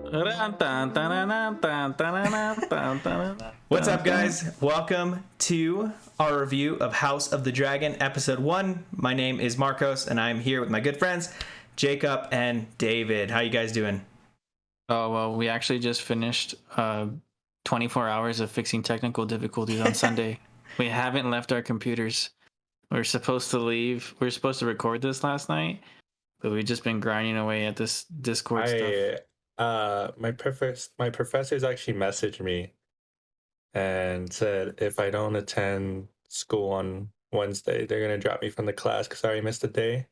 What's up, guys? Welcome to our review of House of the Dragon, Episode 1. My name is Marcos, and I'm here with my good friends, Jacob and David. How you guys doing? Oh, well, we actually just finished 24 hours of fixing technical difficulties on Sunday. We haven't left our computers. We're supposed to leave. We were supposed to record this last night, but we've just been grinding away at this Discord stuff. My professors actually messaged me and said if I don't attend school on Wednesday, they're gonna drop me from the class because I already missed a day.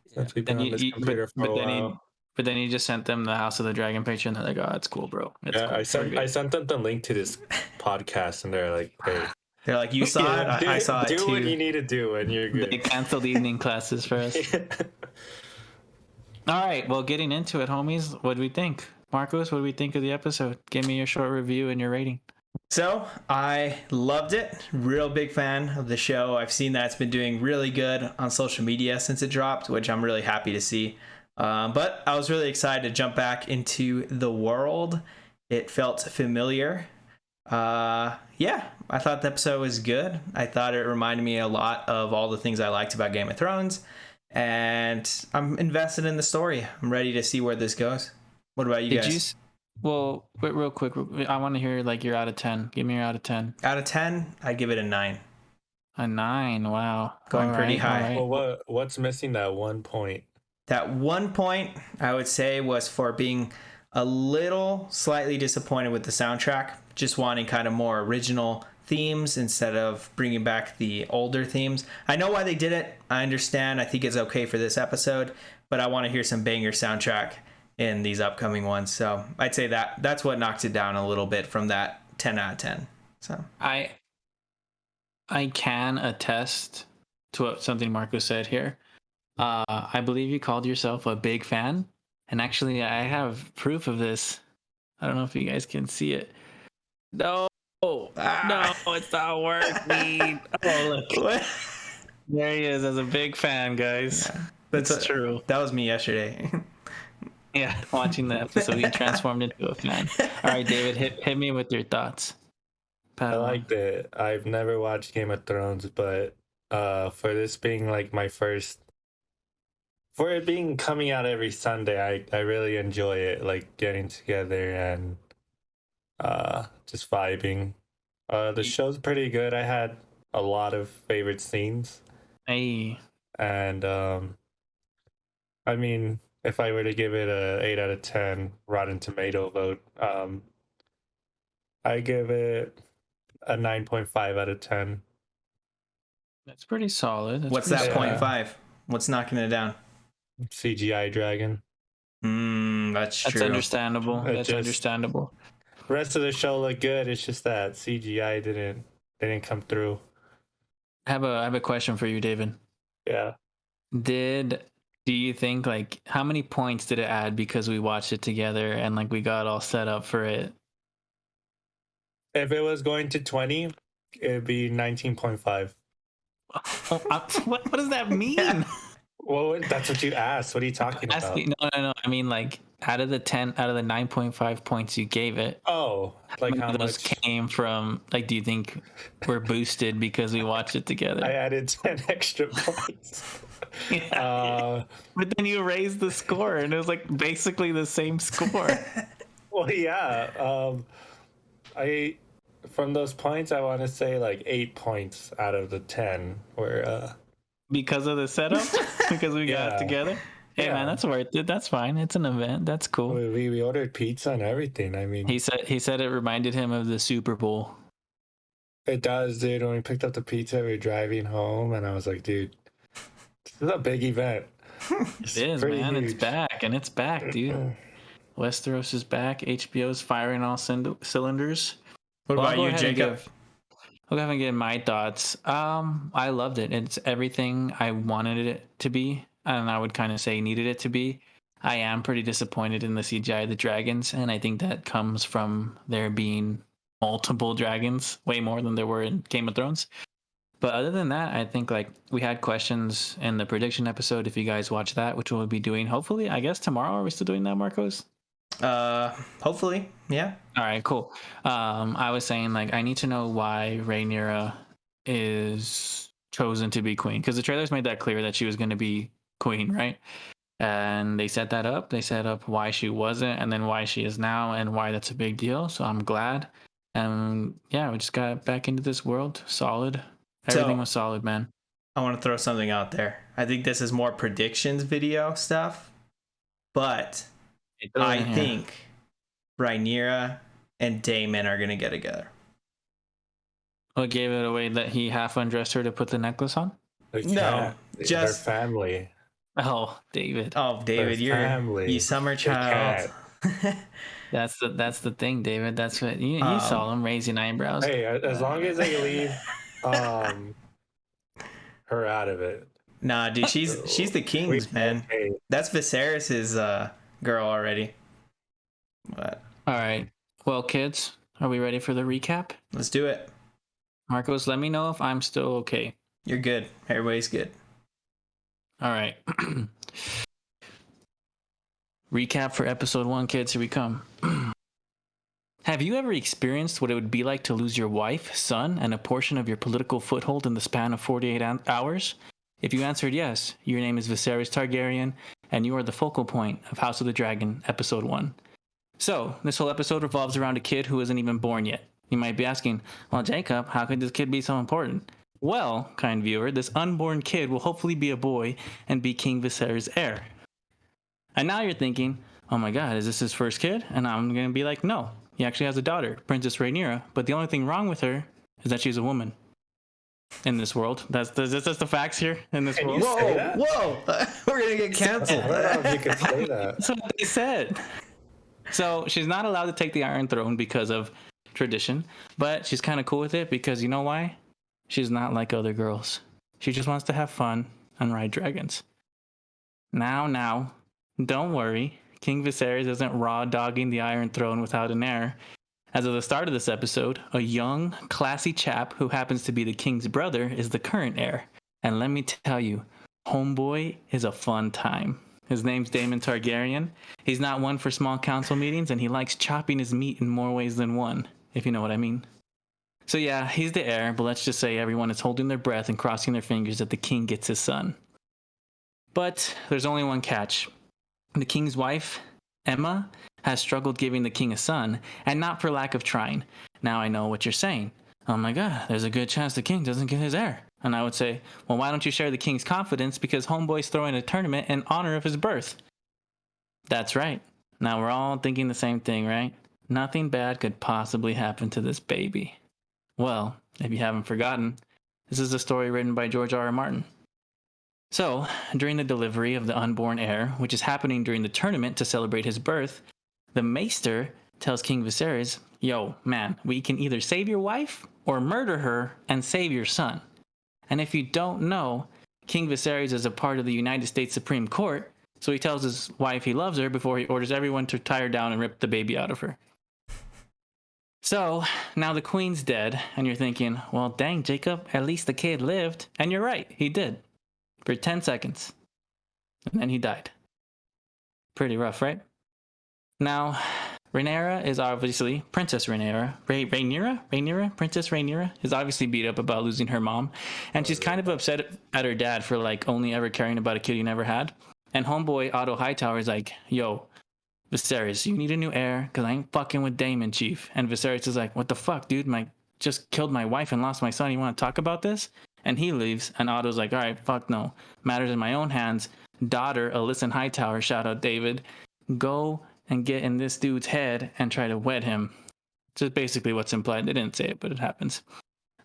Since we've been on this computer for a while. But then you just sent them the House of the Dragon picture, and they're like, "Oh, it's cool, bro." It's yeah, cool. I sent them the link to this podcast, and they're like, "Hey." They're like, you saw it? I saw it too. Do what you need to do, and you're good. They canceled evening classes for us. All right, well, getting into it, homies, what do we think? Marcos, what do we think of the episode? Give me your short review and your rating. So, I loved it. Real big fan of the show. I've seen that it's been doing really good on social media since it dropped, which I'm really happy to see. But I was really excited to jump back into the world. It felt familiar. Yeah, I thought the episode was good. I thought it reminded me a lot of all the things I liked about Game of Thrones. And I'm invested in the story. I'm ready to see where this goes. What about you guys? Well, wait, real quick. I want to hear like your out of 10. Give me your out of 10. Out of 10, I'd give it a 9. A 9. Wow. Going pretty high. Right. Well, what's missing that 1 point? That 1 point, I would say, was for being a little slightly disappointed with the soundtrack. Just wanting kind of more original themes instead of bringing back the older themes. I know why they did it. I understand. I think it's okay for this episode, but I want to hear some banger soundtrack in these upcoming ones. So I'd say that's what knocked it down a little bit from that 10 out of 10. So I can attest to what something Marco said here. I believe you called yourself a big fan, and actually I have proof of this. I don't know if you guys can see it. No, it's not working. Oh, look. There he is as a big fan, guys. Yeah, that's true. That was me yesterday. Yeah, watching the episode, he transformed into a fan. All right, David, hit me with your thoughts. I liked it. I've never watched Game of Thrones, but for this being like my first... For it being coming out every Sunday, I really enjoy it, like getting together and just vibing. The show's pretty good. I had a lot of favorite scenes. Hey. And I mean, if I were to give it a 8 out of 10 Rotten Tomato vote, I give it a 9.5 out of 10. That's pretty solid. What's that 0.5? What's knocking it down? CGI dragon. That's true. That's understandable. Understandable. The rest of the show looked good. It's just that CGI didn't come through. I have a question for you, David. Yeah. Do you think, like, how many points did it add because we watched it together and like we got all set up for it? If it was going to 20, it'd be 19.5. What does that mean? Well, that's what you asked. What are you talking about? No. I mean, like, out of the 9.5 points you gave it. Oh, like how those much came from? Like, do you think we're boosted because we watched it together? I added 10 extra points. Yeah. But then you raised the score, and it was like basically the same score. Well, yeah. From those points, I want to say like 8 points out of the 10 were. Because of the setup? Because we got it together? Hey, man, that's worth it. That's fine. It's an event. That's cool. We ordered pizza and everything. I mean... He said it reminded him of the Super Bowl. It does, dude. When we picked up the pizza, we were driving home, and I was like, dude, this is a big event. It is, man. Huge. It's back, and it's back, dude. Westeros is back. HBO's firing all cylinders. What about you, Jacob? I'll go ahead and give my thoughts. I loved it. It's everything I wanted it to be, and I would kind of say needed it to be. I am pretty disappointed in the CGI of the dragons, and I think that comes from there being multiple dragons, way more than there were in Game of Thrones. But other than that, I think like we had questions in the prediction episode. If you guys watch that, which we'll be doing hopefully, I guess tomorrow. Are we still doing that, Marcos? Hopefully, yeah. All right, cool. I was saying like I need to know why Rhaenyra is chosen to be queen because the trailers made that clear that she was going to be queen, right? And they set that up. They set up why she wasn't, and then why she is now, and why that's a big deal. So I'm glad. And yeah, we just got back into this world, solid. Everything was solid, man. I want to throw something out there. I think this is more predictions video stuff, but I think Rhaenyra and Daemon are gonna get together. What gave it away that he half undressed her to put the necklace on? No, just their family. Oh, David. Oh, David, you summer child. That's the thing, David. That's what you saw them raising eyebrows. Hey, as long as they leave her out of it. Nah, dude, she's the king's, man. Okay. That's Viserys's girl already. But all right. Well, kids, are we ready for the recap? Let's do it. Marcos, let me know if I'm still okay. You're good. Everybody's good. All right. Recap for episode 1, kids. Here we come. Have you ever experienced what it would be like to lose your wife, son, and a portion of your political foothold in the span of 48 hours? If you answered yes, your name is Viserys Targaryen, and you are the focal point of House of the Dragon, episode 1. So, this whole episode revolves around a kid who isn't even born yet. You might be asking, well, Jacob, how could this kid be so important? Well, kind viewer, this unborn kid will hopefully be a boy and be King Viserys' heir. And now you're thinking, oh my god, is this his first kid? And I'm going to be like, no, he actually has a daughter, Princess Rhaenyra, but the only thing wrong with her is that she's a woman. In this world. That's the facts here in this world. Whoa! We're going to get canceled. I don't know if you can say that. That's what they said. So she's not allowed to take the Iron Throne because of tradition, but she's kind of cool with it because you know why? She's not like other girls. She just wants to have fun and ride dragons. Now, don't worry. King Viserys isn't raw dogging the Iron Throne without an heir. As of the start of this episode, a young, classy chap who happens to be the king's brother is the current heir. And let me tell you, homeboy is a fun time. His name's Daemon Targaryen. He's not one for small council meetings, and he likes chopping his meat in more ways than one, if you know what I mean. So yeah, he's the heir, but let's just say everyone is holding their breath and crossing their fingers that the king gets his son. But there's only one catch. The king's wife, Emma, has struggled giving the king a son, and not for lack of trying. Now I know what you're saying. Oh my god, there's a good chance the king doesn't get his heir. And I would say, well, why don't you share the king's confidence because homeboy's throwing a tournament in honor of his birth? That's right. Now we're all thinking the same thing, right? Nothing bad could possibly happen to this baby. Well, if you haven't forgotten, this is a story written by George R.R. Martin. So, during the delivery of the unborn heir, which is happening during the tournament to celebrate his birth, the Maester tells King Viserys, yo, man, we can either save your wife or murder her and save your son. And if you don't know, King Viserys is a part of the United States Supreme Court, so he tells his wife he loves her before he orders everyone to tie her down and rip the baby out of her. So, now the queen's dead, and you're thinking, well, dang, Jacob, at least the kid lived. And you're right, he did. For 10 seconds. And then he died. Pretty rough, right? Now, Rhaenyra is obviously, Princess Rhaenyra, Princess Rhaenyra is obviously beat up about losing her mom. And she's kind of upset at her dad for like only ever caring about a kid you never had. And homeboy Otto Hightower is like, yo, Viserys, you need a new heir because I ain't fucking with Daemon, chief. And Viserys is like, what the fuck, dude? Just killed my wife and lost my son. You want to talk about this? And he leaves. And Otto's like, all right, fuck no. Matters in my own hands. Daughter, Alyssa Hightower, shout out David, go and get in this dude's head and try to wed him. Just basically what's implied. They didn't say it, but it happens.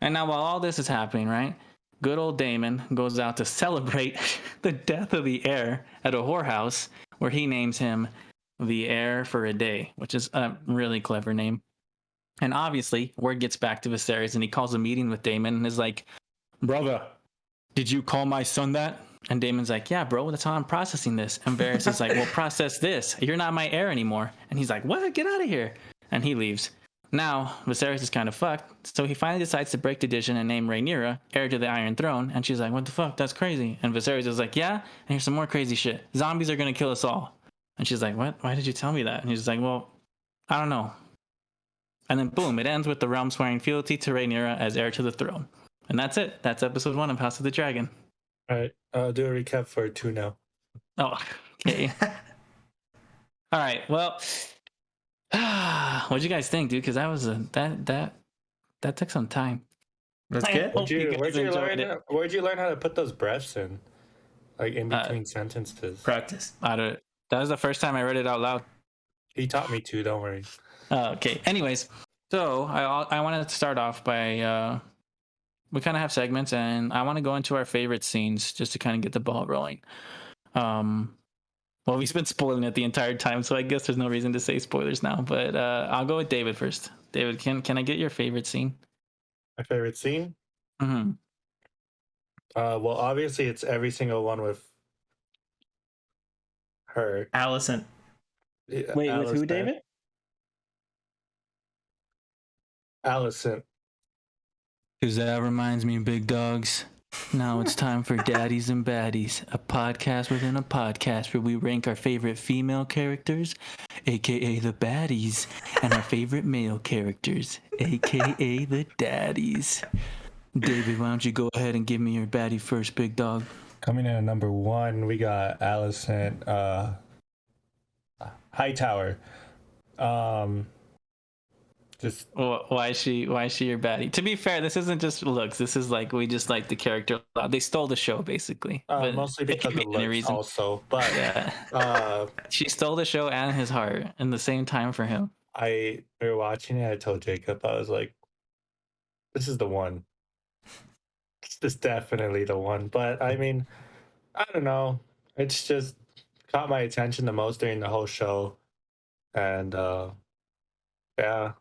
And now while all this is happening, right, good old Daemon goes out to celebrate the death of the heir at a whorehouse where he names him the Heir for a Day, which is a really clever name. And obviously, word gets back to Viserys and he calls a meeting with Daemon and is like, brother, did you call my son that? And Daemon's like, yeah, bro, that's how I'm processing this. And Varys is like, well, process this. You're not my heir anymore. And he's like, what? Get out of here. And he leaves. Now, Viserys is kind of fucked. So he finally decides to break tradition and name Rhaenyra heir to the Iron Throne. And she's like, what the fuck? That's crazy. And Viserys is like, yeah, and here's some more crazy shit. Zombies are going to kill us all. And she's like, what? Why did you tell me that? And he's like, well, I don't know. And then boom, it ends with the realm swearing fealty to Rhaenyra as heir to the throne. And that's it. That's episode 1 of House of the Dragon. All right, I'll do a recap for 2 now. Oh, okay. All right. Well, what'd you guys think, dude? Because that was that took some time. That's good. Hope you guys enjoyed it. Where'd you learn how to put those breaths in, like in between sentences? Practice. That was the first time I read it out loud. He taught me to. Don't worry. Okay. Anyways, so I wanted to start off by we kind of have segments, and I want to go into our favorite scenes just to kind of get the ball rolling. Well, we've been spoiling it the entire time, so I guess there's no reason to say spoilers now. But I'll go with David first. David, can I get your favorite scene? My favorite scene? Mm-hmm. Well, obviously it's every single one with her. Alicent. Wait, with who, David? Alicent. Because that reminds me, big dogs. Now it's time for Daddies and Baddies, a podcast within a podcast where we rank our favorite female characters, aka the baddies, and our favorite male characters, aka the daddies. David, why don't you go ahead and give me your baddie first, big dog? Coming in at number 1, we got Alicent Hightower. Just why is she your baddie? To be fair, this isn't just looks. This is like we just like the character. They stole the show basically. Mostly because of looks also. But yeah, she stole the show and his heart in the same time for him. We were watching it. I told Jacob, I was like, "This is the one. This is definitely the one." But I mean, I don't know. It's just caught my attention the most during the whole show, and yeah.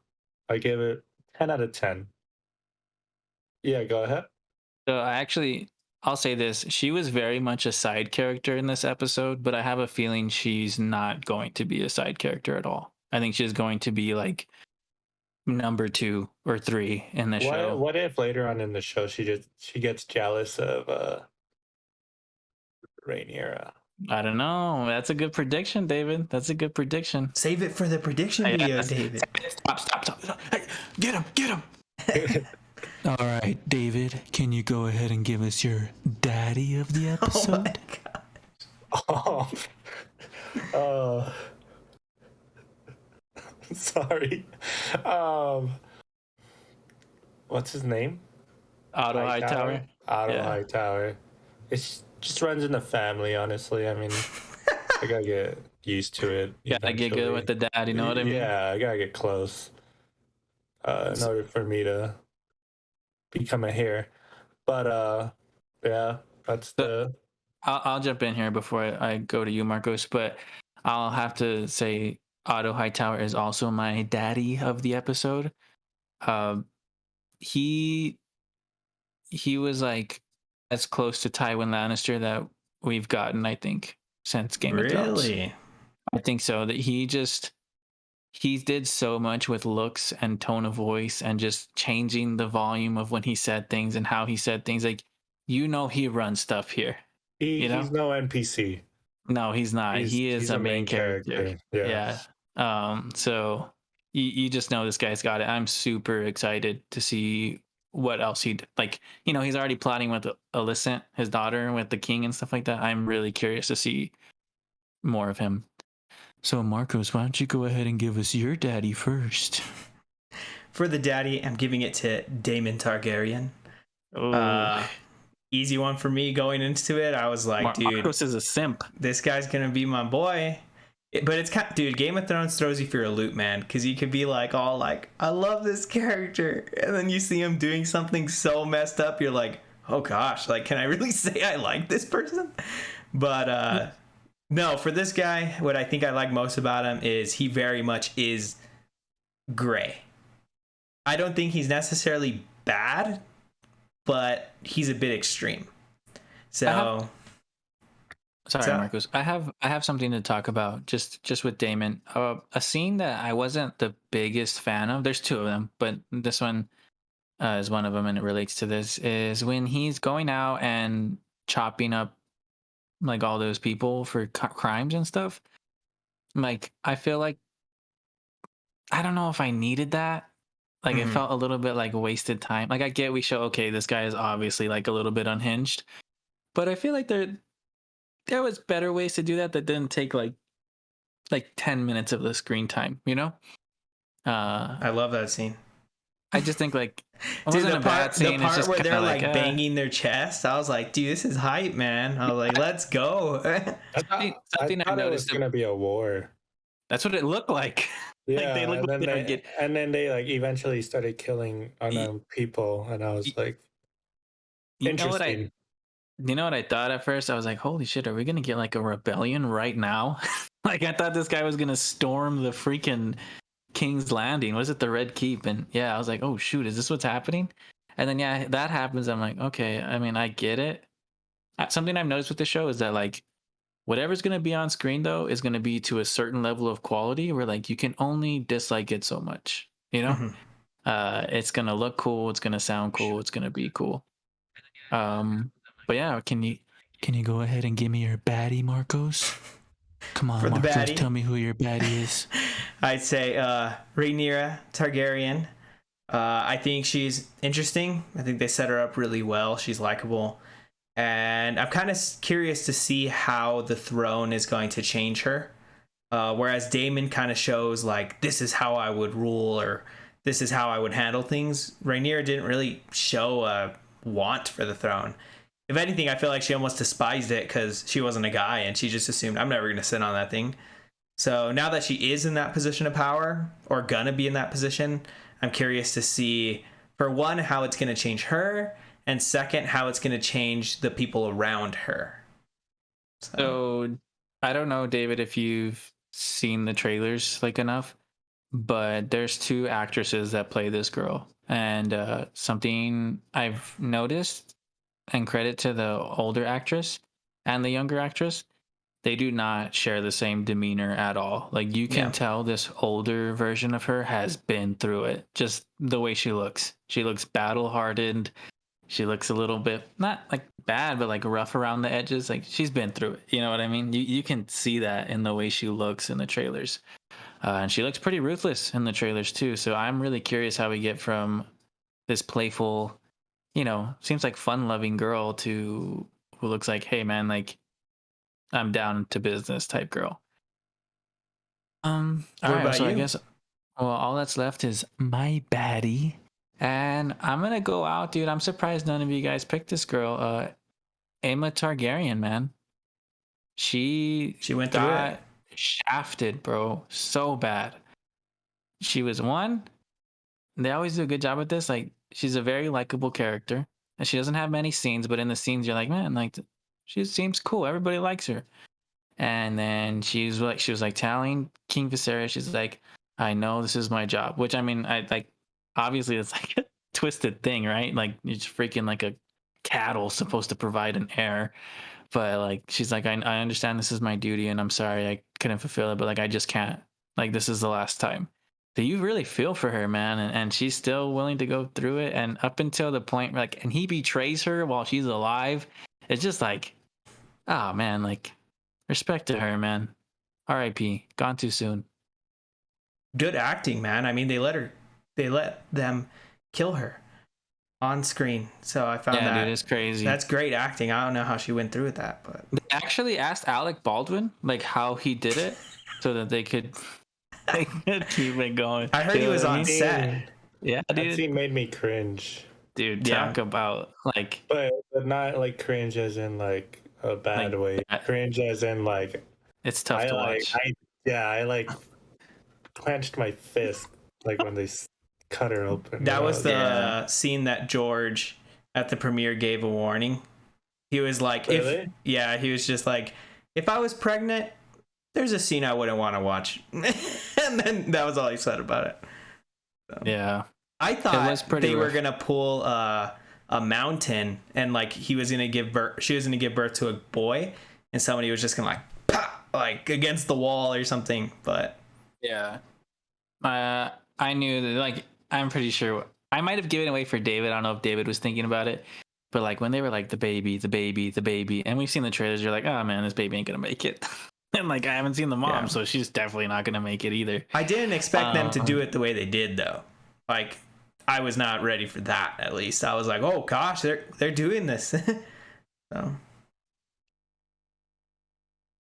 I give it 10 out of 10. Yeah, go ahead. So I'll say this. She was very much a side character in this episode, but I have a feeling she's not going to be a side character at all. I think she's going to be like number 2 or 3 in the show. What if later on in the show she gets jealous of Rhaenyra? I don't know. That's a good prediction, David. That's a good prediction. Save it for the prediction video, David. Stop. Hey, get him. All right, David, can you go ahead and give us your daddy of the episode? Oh, sorry. What's his name? Otto Hightower. Otto Hightower. It just runs in the family, honestly. I mean, I gotta get used to it. Gotta get good with the dad, you know what I mean? Yeah, I gotta get close in order for me to become a heir. But yeah, that's the... I'll jump in here before I go to you, Marcos, but I'll have to say Otto Hightower is also my daddy of the episode. He was like as close to Tywin Lannister that we've gotten, I think, since Game of Thrones. Really? I think so. That he did so much with looks and tone of voice and just changing the volume of when he said things and how he said things. Like, he runs stuff here. He's no NPC. No, he's not. He is a main character. Yeah. So you just know this guy's got it. I'm super excited to see what else he's already plotting with Alicent, his daughter, with the king and stuff like that. I'm really curious to see more of him. So Marcos, why don't you go ahead and give us your daddy first? For the daddy, I'm giving it to Daemon Targaryen. Easy one for me going into it. I was like, dude, Marcos is a simp. This guy's gonna be my boy. But it's kind of, dude, Game of Thrones throws you for a loop, man, because you could be like all like, I love this character, and then you see him doing something so messed up, you're like, oh gosh, like, can I really say I like this person? But no, for this guy, what I think I like most about him is he very much is gray. I don't think he's necessarily bad, but he's a bit extreme. So sorry, Marcos. I have something to talk about just with Daemon. A scene that I wasn't the biggest fan of. There's 2 of them, but this one is one of them, and it relates to this. Is when he's going out and chopping up like all those people for crimes and stuff. Like, I feel like I don't know if I needed that. Like, it Mhm. felt a little bit like wasted time. Like, I get we show, okay, this guy is obviously like a little bit unhinged, but I feel like there was better ways to do that that didn't take like 10 minutes of the screen time, you know? I love that scene. I just think like it Dude, wasn't a bad the scene. It's part just where kind they're of like like banging their chest, I was like, dude, this is hype, man. I was like, let's go. I something I thought it was noticed. gonna be a war. That's what it looked like. Like they Yeah, looked like they were getting. and then they like eventually started killing Y- unarmed people, and I was like, You know what interesting. I thought at first? I was like, holy shit, are we gonna get like a rebellion right now? Like I thought this guy was gonna storm the freaking King's Landing. Was it the Red Keep? And yeah, I was like, oh shoot, is this what's happening? And then yeah, that happens. I'm like, okay. I mean, I get it. Something I've noticed with the show is that like whatever's going to be on screen though is going to be to a certain level of quality where like you can only dislike it so much, you know. Mhm. It's going to look cool, it's going to sound cool, it's going to be cool. But yeah, can you go ahead and give me your baddie, Marcos? Come on, For the Marcos, baddie, tell me who your baddie is. I'd say Rhaenyra Targaryen. I think she's interesting. I think they set her up really well. She's likable. And I'm kind of curious to see how the throne is going to change her. Whereas Daemon kind of shows like, this is how I would rule, or this is how I would handle things. Rhaenyra didn't really show a want for the throne. If anything, I feel like she almost despised it because she wasn't a guy and she just assumed, I'm never going to sit on that thing. So now that she is in that position of power, or gonna be in that position, I'm curious to see, for one, how it's going to change her, and second, how it's going to change the people around her. So I don't know, David, if you've seen the trailers like enough, but there's two actresses that play this girl, and something I've noticed, and credit to the older actress and the younger actress, they do not share the same demeanor at all. Like you can Yeah. tell this older version of her has been through it. Just the way she looks. She looks battle hardened. She looks a little bit not like bad, but like rough around the edges. Like she's been through it. You know what I mean? You can see that in the way she looks in the trailers. And she looks pretty ruthless in the trailers too. So I'm really curious how we get from this playful, seems like fun loving girl to who looks like, hey man, like I'm down to business type girl. All What right, about so I you? guess all that's left is my baddie. And I'm gonna go out, dude. I'm surprised none of you guys picked this girl. Aemma Targaryen, man. She She went through it. got shafted, bro. So bad. She was one. They always do a good job with this. Like, she's a very likable character. And she doesn't have many scenes, but in the scenes you're like, man, like she seems cool. Everybody likes her. And then she was like telling King Viserys, she's like, I know this is my job. Which I mean, I like obviously it's like a twisted thing, right? Like it's freaking like a cattle supposed to provide an heir. But like she's like, I understand this is my duty and I'm sorry I couldn't fulfill it, but like I just can't. Like this is the last time. So you really feel for her, man, and she's still willing to go through it. And up until the point like and he betrays her while she's alive, it's just like, oh man, like respect to her, man. R.I.P. Gone too soon. Good acting, man. I mean, they let them kill her on screen. So I found Yeah, that dude, it's crazy. that's great acting. I don't know how she went through with that, but They actually asked Alec Baldwin like how he did it so that they could keep it going. I heard he was on set. Yeah, That dude. scene made me cringe, Dude, Yeah. talk about like but not like cringe as in like a bad Like way. that. Cringe as in like It's tough I to like watch. I like clenched my fist like when they cut her open. That was the Yeah. scene that George at the premiere gave a warning. He was like, Really? he was just like, if I was pregnant, there's a scene I wouldn't want to watch. And then that was all he said about it. So. Yeah. I It was thought pretty they were rough. gonna pull a mountain and like she was gonna give birth to a boy, and somebody was just gonna like pop, like against the wall or something. But Yeah. I knew that like I'm pretty sure I might have given away for David. I don't know if David was thinking about it. But like when they were like the baby, and we've seen the trailers, you're like, oh man, this baby ain't gonna make it. And like I haven't seen the mom, Yeah. so she's definitely not gonna make it either. I didn't expect them to do it the way they did, though. Like, I was not ready for that. At least I was like, "Oh gosh, they're doing this." So,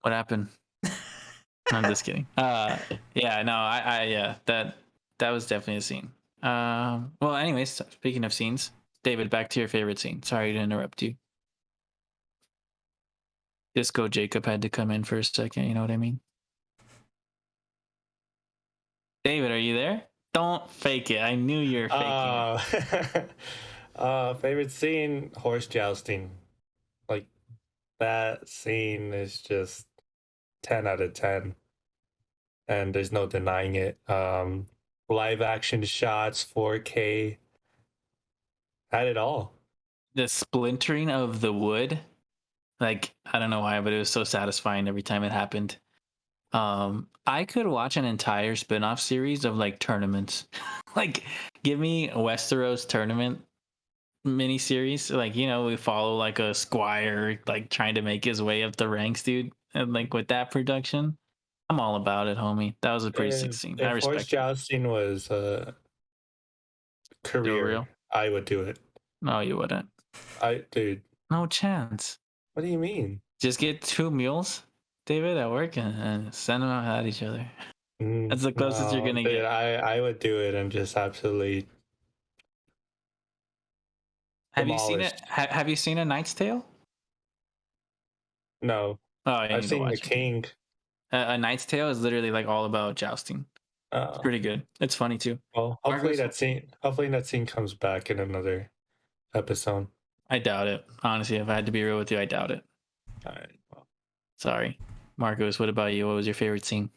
What happened? I'm just kidding. Yeah, no, yeah, that was definitely a scene. Well, anyways, speaking of scenes, David, back to your favorite scene. Sorry to interrupt you. Disco Jacob had to come in for a second. You know what I mean? David, are you there? Don't fake it. I knew you were faking it. Favorite scene, horse jousting. Like that scene is just 10 out of 10. And there's no denying it. Live action shots, 4K, had it all. The splintering of the wood, like I don't know why, but it was so satisfying every time it happened. I could watch an entire spin-off series of like tournaments. Like give me a Westeros tournament miniseries. Like, you know, we follow like a squire like trying to make his way up the ranks, dude. And like with that production, I'm all about it, homie. That was a pretty sick scene. I If horse respect it. jousting was a career, real? I would do it. No, you wouldn't. Dude, No chance. what do you mean? Just get 2 mules, David, at work and send them out at each other. That's the closest you're gonna dude, get. I would do it and just absolutely Have you seen demolished. it? Have you seen A Knight's Tale? No, Oh, you I've need to seen The watch it. King. A Knight's Tale is literally like all about jousting. It's pretty good. It's funny too. Well, hopefully that scene comes back in another episode. I doubt it. Honestly, if I had to be real with you, I doubt it. All right. Well, Sorry. Marcos, what about you? What was your favorite scene?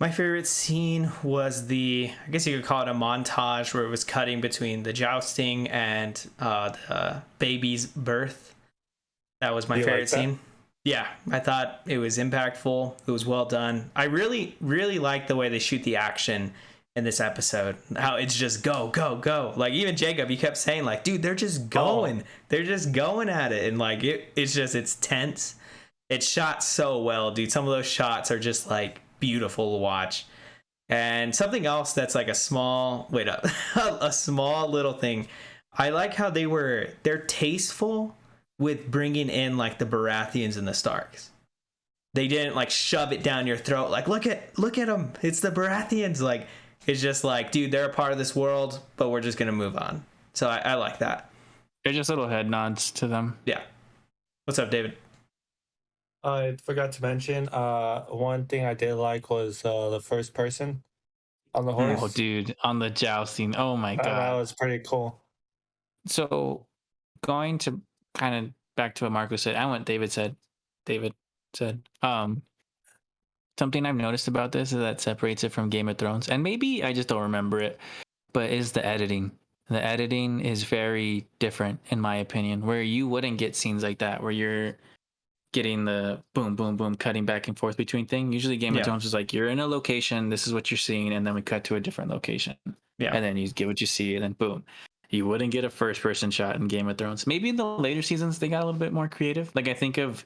my favorite scene was I guess you could call it a montage where it was cutting between the jousting and the baby's birth. That was my You favorite like that? scene. Yeah, I thought it was impactful. It was well done. I really, really like the way they shoot the action in this episode. How it's just go, go, go. Like even Jacob, he kept saying like, dude, they're just going. They're just going at it. And like it's tense. It's shot so well, dude. Some of those shots are just like beautiful to watch. And something else that's like a small little thing. I like how they're tasteful with bringing in like the Baratheons and the Starks. They didn't like shove it down your throat like look at them, it's the Baratheons. Like it's just like, dude, they're a part of this world, but we're just gonna move on. So I like that. They're just little head nods to them. Yeah. What's up, David? I forgot to mention, one thing I did like was the first person on the horse. Oh, dude, on the jousting. Oh my god, That was pretty cool. So, going to kind of back to what Marco said, and what David said. Something I've noticed about this is that separates it from Game of Thrones, and maybe I just don't remember it, but is the editing. The editing is very different, in my opinion, where you wouldn't get scenes like that, where you're getting the boom, boom, boom, cutting back and forth between things. Usually Game of Thrones is like, you're in a location, this is what you're seeing, and then we cut to a different location. Yeah. And then you get what you see, and then boom. You wouldn't get a first-person shot in Game of Thrones. Maybe in the later seasons, they got a little bit more creative. Like, I think of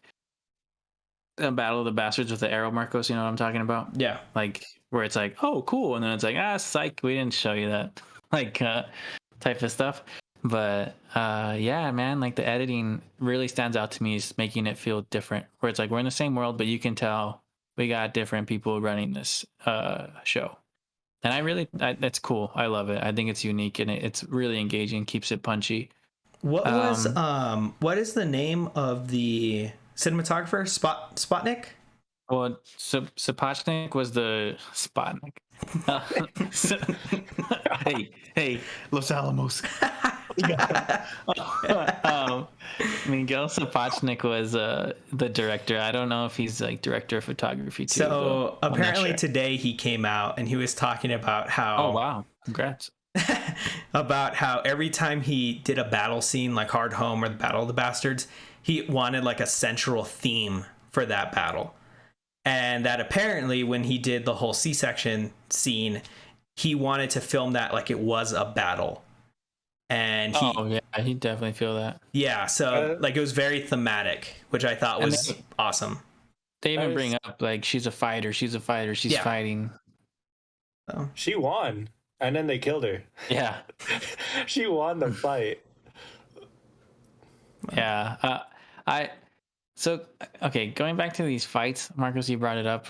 Battle of the Bastards with the arrow, Marcos, you know what I'm talking about? Yeah. Like, where it's like, oh, cool. And then it's like, psych, we didn't show you that. Like, type of stuff. But, yeah, man, like, the editing really stands out to me, is making it feel different. Where it's like, we're in the same world, but you can tell we got different people running this show. And that's cool. I love it. I think it's unique and it's really engaging, keeps it punchy. What is the name of the cinematographer? Spotnik? Well, Sapochnik was the Spotnik. Hey, Los Alamos. Miguel Sapochnik was the director. I don't know if he's like director of photography too. So apparently today he came out and he was talking about how. Oh wow! Congrats. About how every time he did a battle scene like Hard Home or the Battle of the Bastards, he wanted like a central theme for that battle. And that apparently when he did the whole C-section scene, he wanted to film that like it was a battle. And he definitely feel that. Yeah, so like it was very thematic, which I thought was awesome. They even That bring is- up like she's a fighter, she's Yeah. fighting. So, She won, and then they killed her. Yeah, She won the fight. yeah. I so okay. Going back to these fights, Marcos, you brought it up.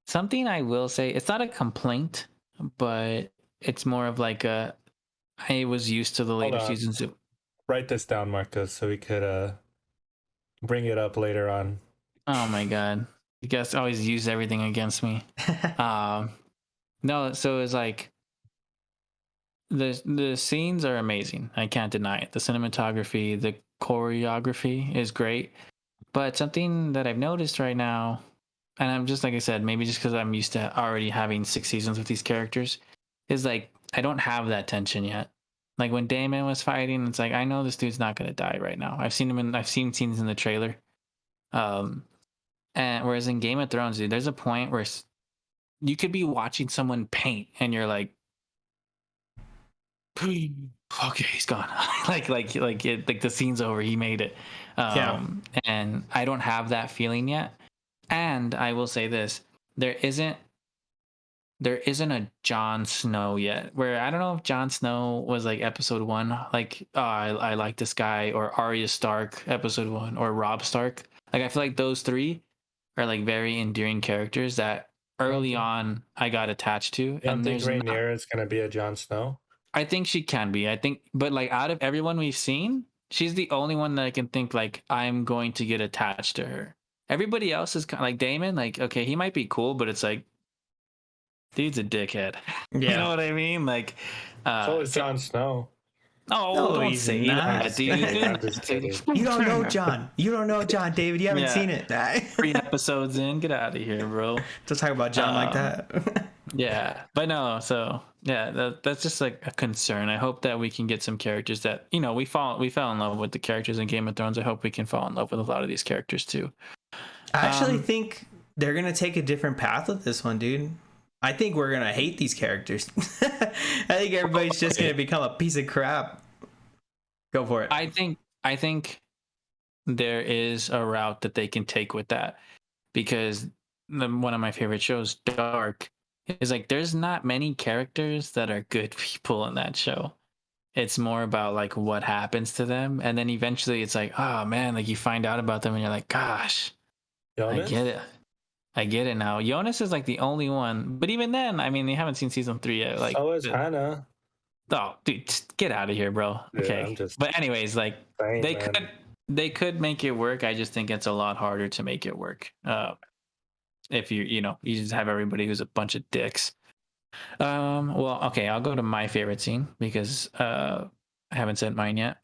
Something I will say, it's not a complaint, but it's more of like a. I was used to the Hold later on. seasons. Write this down, Marcos, so we could bring it up later on. Oh my god, you guys always use everything against me. No, so it's like the scenes are amazing. I can't deny it. The cinematography, the choreography is great. But something that I've noticed right now, and I'm just like I said, maybe just because I'm used to already having 6 seasons with these characters, is like I don't have that tension yet. Like when Damon was fighting, it's like I know this dude's not gonna die right now. I've seen scenes in the trailer. And whereas in Game of Thrones, dude, there's a point where you could be watching someone paint, and you're like, okay, he's gone. like the scene's over. He made it. Yeah. And I don't have that feeling yet. And I will say this: there isn't a Jon Snow yet. Where I don't know if Jon Snow was like episode 1, like oh, I like this guy, or Arya Stark episode 1, or Robb Stark. Like I feel like those three are like very endearing characters that early on I got attached to. You don't And think there's not. Rhaenyra is gonna be a Jon Snow? I think she can be. I think, but like out of everyone we've seen, she's the only one that I can think like I'm going to get attached to her. Everybody else is kind of like Damon. Like, okay, he might be cool, but it's like, dude's a dickhead. You know Yeah. what I mean? Like, So is Jon Snow. oh, No, don't he's say not. that, dude. I'm just kidding. You don't know John. You don't know John, David. You haven't Yeah. seen it. 3 episodes in, get out of here, bro. Don't talk about John like that. Yeah, but no. So yeah, that's just like a concern. I hope that we can get some characters that we fell in love with the characters in Game of Thrones. I hope we can fall in love with a lot of these characters too. I actually think they're gonna take a different path with this one, dude. I think we're gonna hate these characters. I think everybody's just gonna become a piece of crap. Go for it. I think there is a route that they can take with that, because one of my favorite shows, Dark, is like there's not many characters that are good people in that show. It's more about like what happens to them, and then eventually it's like, oh man, like you find out about them and you're like, gosh, Jonas? I get it now. Jonas is like the only one, but even then, I mean, they haven't seen season 3 yet. Like, So is Hannah. oh, dude, just get out of here, bro. Dude, Okay, I'm just but anyways, like saying, they man. could make it work. I just think it's a lot harder to make it work. If you just have everybody who's a bunch of dicks. Well, okay, I'll go to my favorite scene because I haven't said mine yet.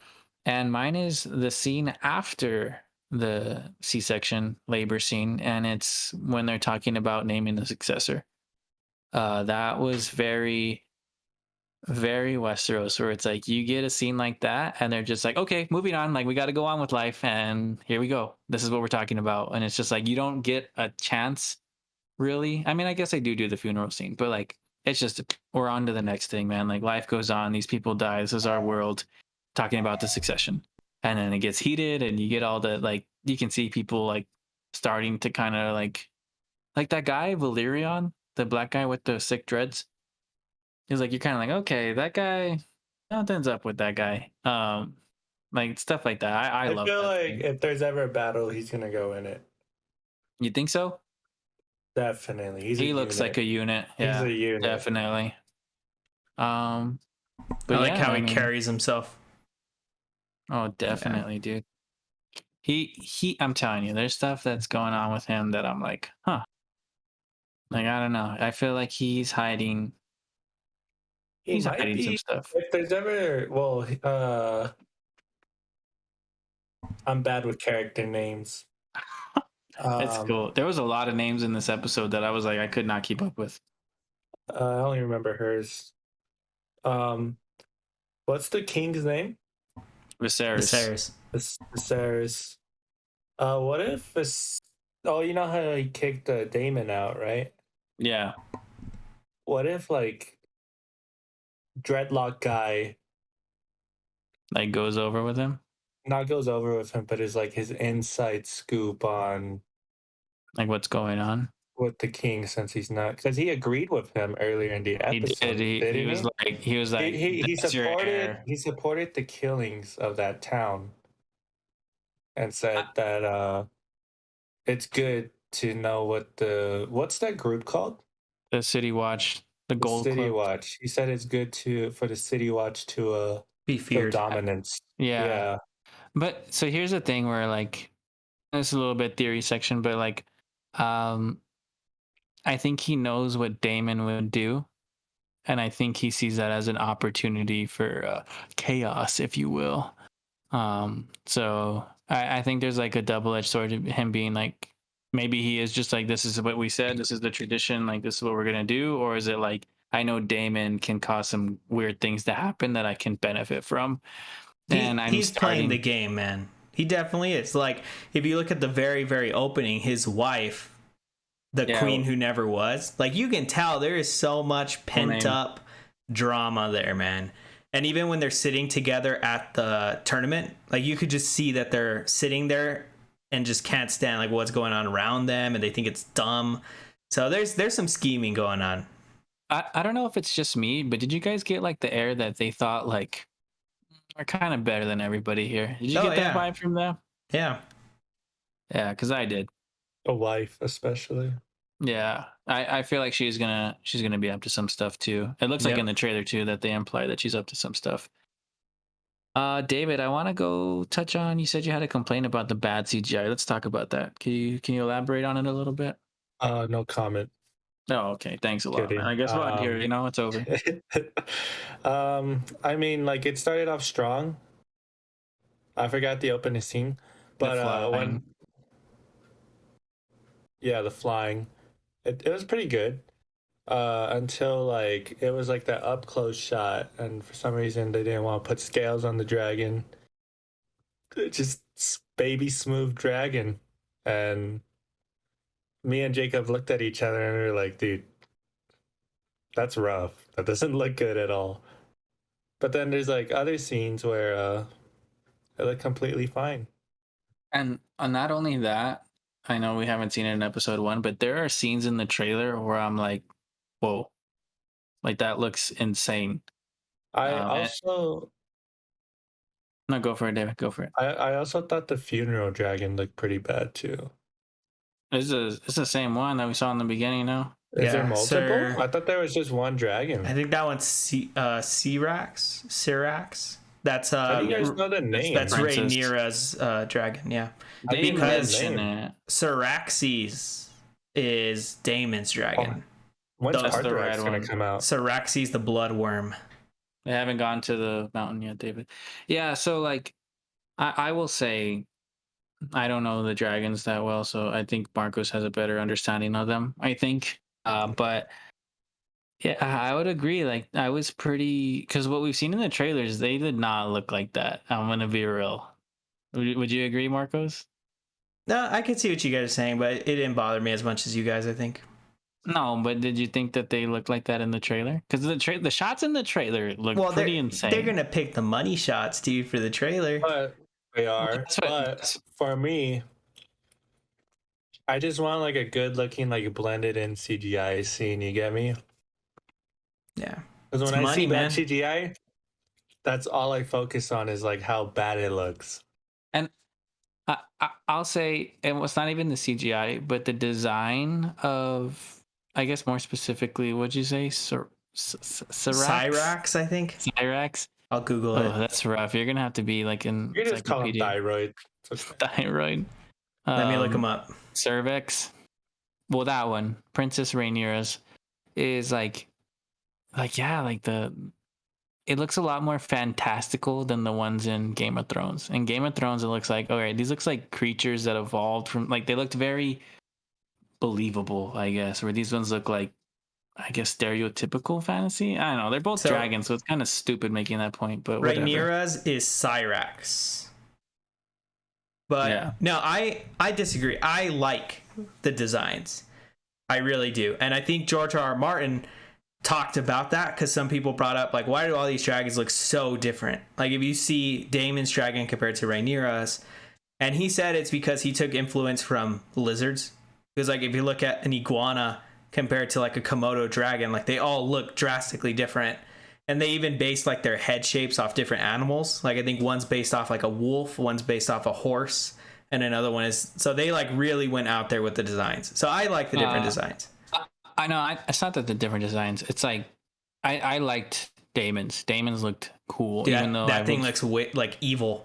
And mine is the scene after the C-section labor scene, and it's when they're talking about naming the successor. That was very, very Westeros, where it's like you get a scene like that, and they're just like, okay, moving on. Like we got to go on with life, and here we go. This is what we're talking about, and it's just like you don't get a chance, really. I mean, I guess I do the funeral scene, but like it's just we're on to the next thing, man. Like life goes on. These people die. This is our world. Talking about the succession, and then it gets heated, and you get all the like. You can see people like starting to kind of like that guy Valerion, the black guy with the sick dreads. He's like, you're kind of like, okay, that guy, nothing's up with that guy. Like stuff like that. I love feel that like thing. if there's ever a battle, he's gonna go in it. You think so? Definitely. He looks like a unit. Yeah, He's a unit. definitely. But I like how he carries himself. Oh, definitely, dude. He. I'm telling you, there's stuff that's going on with him that I'm like, huh. Like I don't know. I feel like he's hiding. He's might hiding some be, stuff. if there's ever, I'm bad with character names. It's cool. There was a lot of names in this episode that I was like, I could not keep up with. I only remember hers. What's the king's name? Viserys. Viserys. What if oh, you know how he kicked Daemon out, right? Yeah. What if like dreadlock guy Like goes over with him? not goes over with him, but is like his inside scoop on Like what's going on? with the king since he's not, because he agreed with him earlier in the He did. episode, He didn't was he? like he was like He that's your supported heir. the killings of that town and Uh, said that it's good to know what's that group called? The City Watch, the The Gold City Club. Watch. He said it's good to for the City Watch to Be show feared. dominance. Yeah. Yeah. But so here's the thing where like this is a little bit theory section, but like um I think he knows what Damon would do. And I think he sees that as an opportunity for chaos, if you will. So I think there's like a double-edged sword of him being like, maybe he is just like, this is what we said, this is the tradition, like this is what we're gonna do, or is it like, I know Damon can cause some weird things to happen that I can benefit from, and I'm He's playing the starting. game, man. He definitely is. Like, if you look at the very, very opening, his wife, the Yeah, queen who never was, like, you can tell there is so much full pent name. up drama there, man. And even when they're sitting together at the tournament, like, you could just see that they're sitting there and just can't stand like what's going on around them, and they think it's dumb. So there's some scheming going on. I don't know if it's just me, but did you guys get like the air that they thought like are kind of better than everybody here? Did you Oh get that yeah, vibe from them? yeah. Yeah, because I did. A wife, especially. Yeah, I feel like she's gonna be up to some stuff too. It looks like in Yep. the trailer too that they imply that she's up to some stuff. David, I want to go touch on. You said you had a complaint about the bad CGI. Let's talk about that. Can you elaborate on it a little bit? No comment. Oh, okay. Thanks a lot, man. Kidding. I guess we'll end here. You know, it's over. I mean, like it started off strong. I forgot the opening scene, The but flying. when yeah, the flying, it was pretty good. Until like it was like that up close shot, and for some reason they didn't want to put scales on the dragon. It just baby smooth dragon, and me and Jacob looked at each other and we were like, "Dude, that's rough. That doesn't look good at all." But then there's like other scenes where it looked completely fine. And not only that, I know we haven't seen it in episode 1, but there are scenes in the trailer where I'm like, whoa, like that looks insane. I And, also no, go for it, David. Go for it. I also thought the funeral dragon looked pretty bad too. It's the same one that we saw in the beginning. No, Is there Yeah, multiple? sir. I thought there was just one I dragon. think that one's Syrax. That's How do you guys know the name? that's Princess. Rhaenyra's dragon. Yeah, How do they you know the mention name? it. Syraxes is Daemon's dragon. When's That's the Arthur red gonna one. come out? Syraxes the bloodworm. They haven't gone to the mountain yet, David. Yeah, so like I will say I don't know the dragons that well, so I think Marcos has a better understanding of them, I think. But yeah, I would agree. Like I was pretty because what we've seen in the trailers, they did not look like that. I'm gonna be real. Would you agree, Marcos? No, I can see what you guys are saying, but it didn't bother me as much as you guys, I think. No, but did you think that they looked like that in the trailer? Because the shots in the trailer look Well, pretty insane. they're gonna pick the money shots, dude, for the trailer. But they are. That's what- But for me, I just want like a good looking, like blended in CGI scene. You get me? Yeah, Because It's when I money, see man. bad CGI, that's all I focus on is like how bad it looks. And I'll say, and it's not even the CGI, but the design of, I guess more specifically, what'd you say? Cyrax, I think. Cyrax? I'll Google Oh, it. that's rough. You're going to have to be like in You just call him encyclopedia. thyroid. It's okay. Thyroid. Let me look them up. Cervix. Well, that one, Princess Rhaenyra's, is like yeah, like it looks a lot more fantastical than the ones in Game of Thrones. In Game of Thrones, it looks like, okay, these looks like creatures that evolved from, like, they looked very believable, I guess, where these ones look like, I guess, stereotypical fantasy. I don't know. They're both So- dragons, so it's kind of stupid making that point, but whatever. Rhaenyra's is Cyrax. But Yeah. no, I disagree. I like the designs. I really do. And I think George R. R. Martin talked about that because some people brought up, like, why do all these dragons look so different? Like, if you see Daemon's dragon compared to Rhaenyra's, and he said it's because he took influence from lizards. Because like if you look at an iguana compared to like a Komodo dragon, like they all look drastically different. And they even based like their head shapes off different animals. Like I think one's based off like a wolf, one's based off a horse, and another one is, so they like really went out there with the designs. So I like the different designs. I know. It's not that the different designs. It's like I liked Damon's. Damon's looked cool, Dude, even though that thing looks like evil.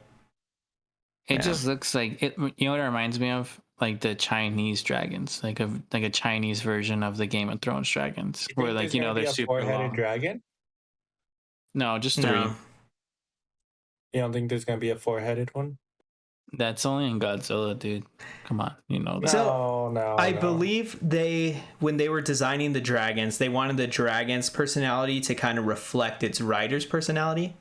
It just looks like it. You know what it reminds me of? Like the Chinese dragons, like a Chinese version of the Game of Thrones dragons, where like they're super long. Dragon? No, just three. No. You don't think there's gonna be a four-headed one? That's only in Godzilla, dude. Come on, you know that. So No. I believe when they were designing the dragons, they wanted the dragon's personality to kind of reflect its rider's personality.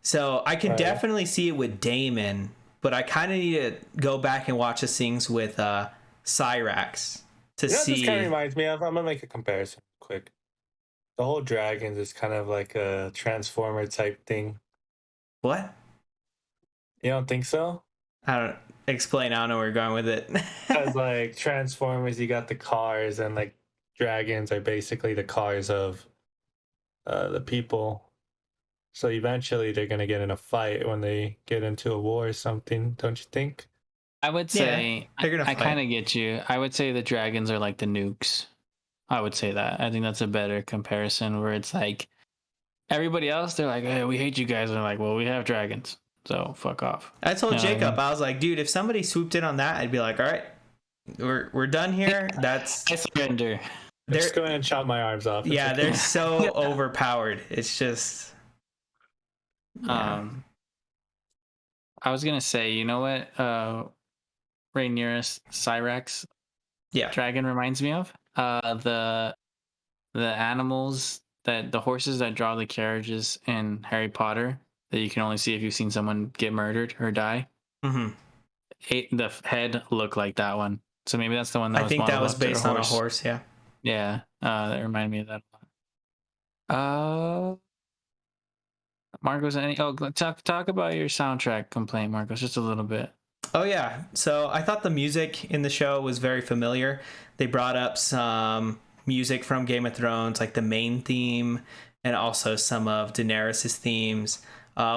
So I could definitely see it with Daemon, but I kind of need to go back and watch the scenes with Cyrax to see. This kind of reminds me of. I'm gonna make a comparison quick. The whole dragons is kind of like a transformer type thing. What? You don't think so? I don't explain. I don't know where you're going with it. Because like Transformers, you got the cars, and like dragons are basically the cars of the people. So eventually they're gonna get in a fight when they get into a war or something, don't you think? I would say they're gonna I fight. kind of get you. I would say the dragons are like the nukes. I would say that. I think that's a better comparison, where it's like everybody else, they're like, hey, we hate you guys. And they're like, well, we have dragons, so fuck off. I told Jacob, I mean? I was like, dude, if somebody swooped in on that, I'd be like, all right, we're done here. That's I surrender. They're just going and chop my arms off. Yeah, they're so overpowered. It's just. I was gonna say, you know what, Rhaenyra's Cyrax dragon reminds me of? The animals, that the horses that draw the carriages in Harry Potter that you can only see if you've seen someone get murdered or die. Mm-hmm. The head looked like that one, so maybe that's the one that I think that was based on a horse. Yeah, that reminded me of that a lot. Marcos, talk about your soundtrack complaint, Marcos, just a little bit. Oh yeah, so I thought the music in the show was very familiar. They brought up some music from Game of Thrones, like the main theme, and also some of Daenerys' themes,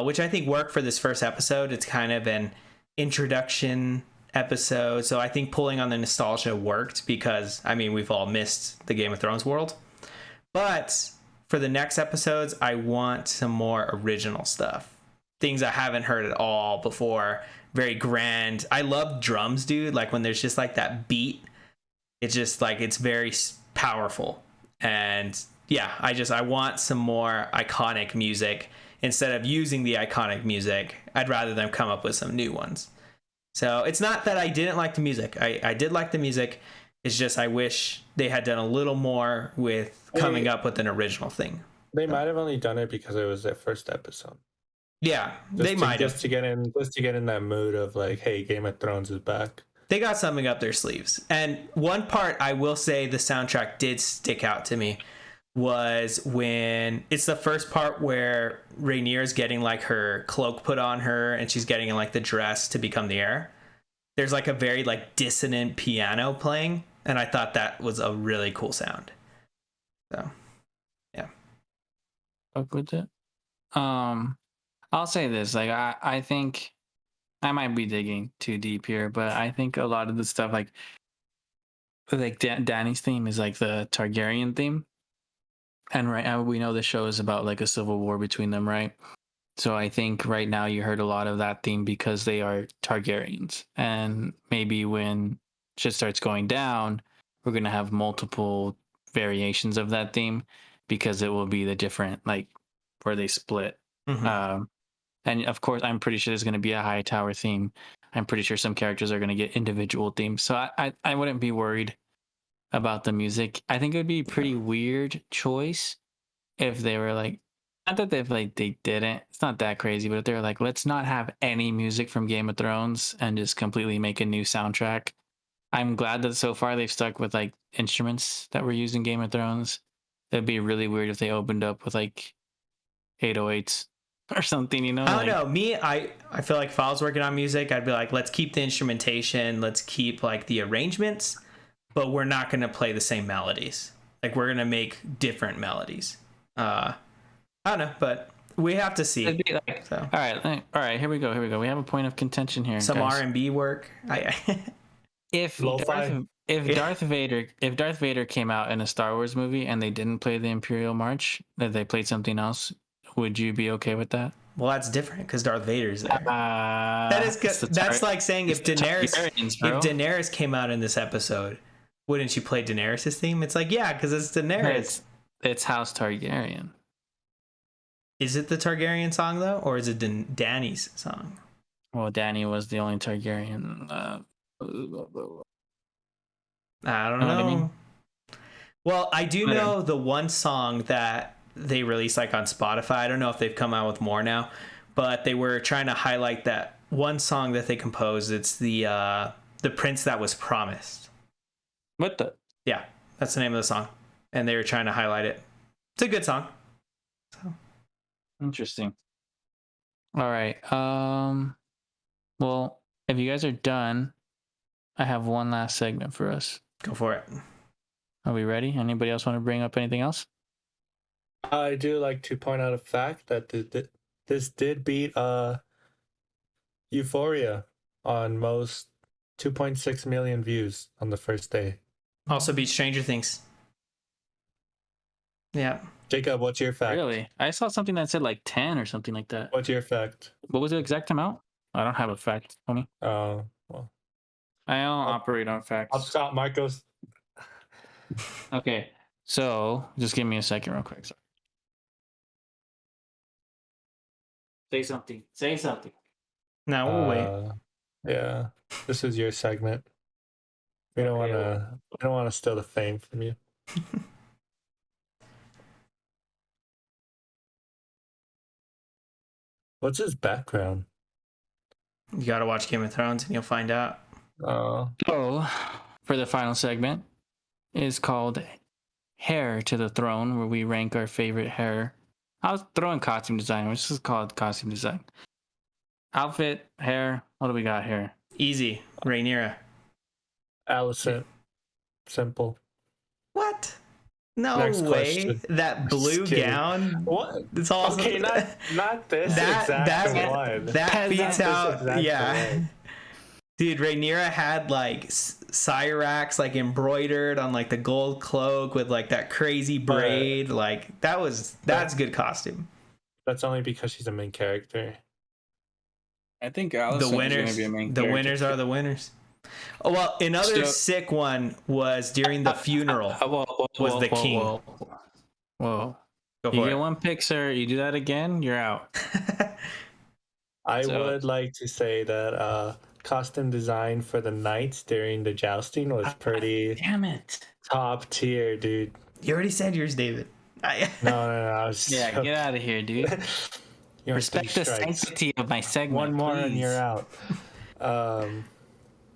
which I think work for this first episode. It's kind of an introduction episode, so I think pulling on the nostalgia worked, because I mean we've all missed the Game of Thrones world. But for the next episodes, I want some more original stuff, things I haven't heard at all before. Very grand. I love drums, dude. Like when there's just like that beat, it's just like, it's very powerful. And yeah, I want some more iconic music. Instead of using the iconic music, I'd rather them come up with some new ones. So it's not that I didn't like the music. I did like the music. It's just I wish they had done a little more with coming up with an original thing. They might have only done it because it was their first episode. Yeah, they might have. Just to get in that mood of like, hey, Game of Thrones is back. They got something up their sleeves. And one part I will say the soundtrack did stick out to me was when it's the first part where Rhaenyra's getting like her cloak put on her and she's getting in like the dress to become the heir. There's like a very like dissonant piano playing, and I thought that was a really cool sound. So, yeah. Fuck with it. I'll say this, like I think I might be digging too deep here, but I think a lot of the stuff like Dany's theme is like the Targaryen theme, and right now we know the show is about like a civil war between them, right? So I think right now you heard a lot of that theme because they are Targaryens, and maybe when shit starts going down, we're gonna have multiple variations of that theme because it will be the different, like where they split. Mm-hmm. And of course, I'm pretty sure there's going to be a high tower theme. I'm pretty sure some characters are going to get individual themes. So I wouldn't be worried about the music. I think it would be a pretty weird choice if they were like, not that they didn't. It's not that crazy, but if they're like, let's not have any music from Game of Thrones and just completely make a new soundtrack. I'm glad that so far they've stuck with like instruments that were used in Game of Thrones. It'd be really weird if they opened up with like 808s. Or something, you know? I don't know. Me, I feel like if I was working on music, I'd be like, let's keep the instrumentation, let's keep like the arrangements, but we're not going to play the same melodies. Like, we're going to make different melodies. I don't know, but we have to see. It'd be like, So. All right. Here we go. We have a point of contention here. Some guys. R&B work. If Darth Vader came out in a Star Wars movie and they didn't play the Imperial March, that they played something else, would you be okay with that? Well, that's different because Darth Vader's there. That is good. That's like saying if Daenerys came out in this episode, wouldn't you play Daenerys' theme? It's like, yeah, because it's Daenerys. It's House Targaryen. Is it the Targaryen song though, or is it Dany's song? Well, Dany was the only Targaryen. I don't know know. what I mean? Well, I do know the one song that they released like on Spotify. I don't know if they've come out with more now, but they were trying to highlight that one song that they composed. It's the Prince That Was Promised. What the? Yeah, that's the name of the song, and they were trying to highlight it. It's a good song. So. Interesting. All right. Well, if you guys are done, I have one last segment for us. Go for it. Are we ready? Anybody else want to bring up anything else? I do like to point out a fact that this did beat Euphoria on most 2.6 million views on the first day. Also beat Stranger Things. Yeah. Jacob, what's your fact? Really? I saw something that said like 10 or something like that. What's your fact? What was the exact amount? I don't have a fact, homie. Oh, well. I don't operate on facts. I'll stop, Marcos. Okay, so just give me a second real quick. Sorry. Say something. No, we'll wait. Yeah, this is your segment. We don't want to steal the fame from you. What's his background? You gotta watch Game of Thrones and you'll find out. So, for the final segment, is called Hair to the Throne, where we rank our favorite hair. I was throwing costume design, which is called costume design. Outfit, hair. What do we got here? Easy. Rhaenyra. Alicent. Simple. What? No Next way. question. That blue gown. What? It's awesome. Okay, not this exact one. That beats out. Yeah. One. Dude, Rhaenyra had like Cyrax like embroidered on like the gold cloak with like that crazy braid. Like that's good costume. That's only because she's a main character. I think Alicent the winners. Is be a main the character. winners are the winners. Oh well, another sick one was during the funeral. Was the king. Whoa. Go for you it. get one pick, sir. You do that again, you're out. I would like to say that costume design for the knights during the jousting was pretty Damn it. top tier, dude. You already said yours, David. No. I was get out of here, dude. Respect the sanctity of my segment. One more please. and you're out.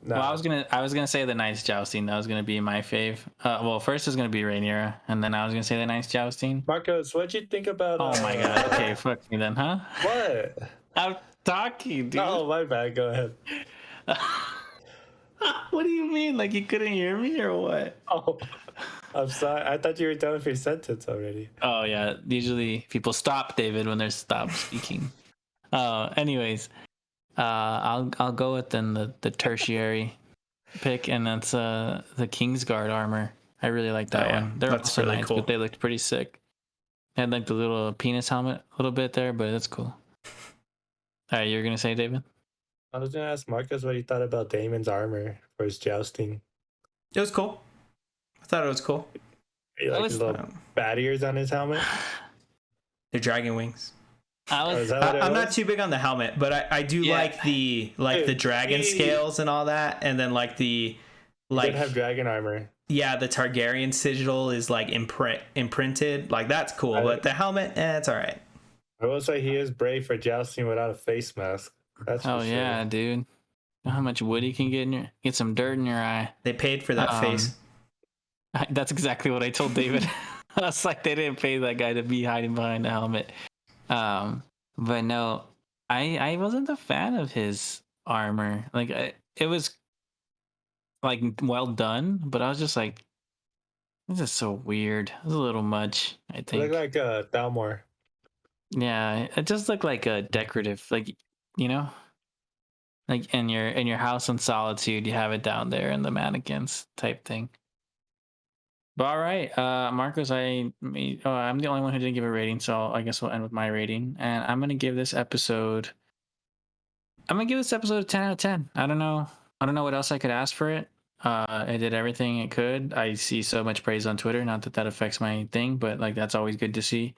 No. Well, I was gonna say the knights jousting. That was gonna be my fave. Well, first it was gonna be Rhaenyra, and then I was gonna say the knights jousting. Marcos, what'd you think about? Oh my god. Okay, fuck me then, huh? What? I'm talking, dude. Oh, my bad. Go ahead. What do you mean? Like you couldn't hear me or what? Oh, I'm sorry. I thought you were done with your sentence already. Oh yeah. Usually people stop David when they're stopped speaking. Anyways, I'll go with then the tertiary pick, and that's the Kingsguard armor. I really like that one. They're that's also really nice, cool. but they looked pretty sick. They had like the little penis helmet a little bit there, but that's cool. All right, you're gonna say, David? I was gonna ask Marcus what he thought about Damon's armor for his jousting. It was cool. I thought it was cool. He like his little bat ears on his helmet. They're dragon wings. I'm not too big on the helmet, but I do like the the dragon scales and all that, and then like the did have dragon armor. Yeah, the Targaryen sigil is like imprinted. Like that's cool, but the helmet, it's all right. I will say he is brave for jousting without a face mask. That's for sure. Yeah, dude. Know how much wood you can get some dirt in your eye. They paid for that face. That's exactly what I told David. I was like, they didn't pay that guy to be hiding behind the helmet. But no, I wasn't a fan of his armor. Like it was like well done, but I was just like, this is so weird. It's a little much, I It looked think. like Thalmor. Yeah, it just looked like a decorative, like, you know, like in your house in solitude, you have it down there in the mannequins type thing. But all right, Marcos, I'm the only one who didn't give a rating, so I guess we'll end with my rating, and I'm gonna give this episode. I'm gonna give this episode a 10 out of 10. I don't know. I don't know what else I could ask for it. It did everything it could. I see so much praise on Twitter. Not that that affects my thing, but like that's always good to see.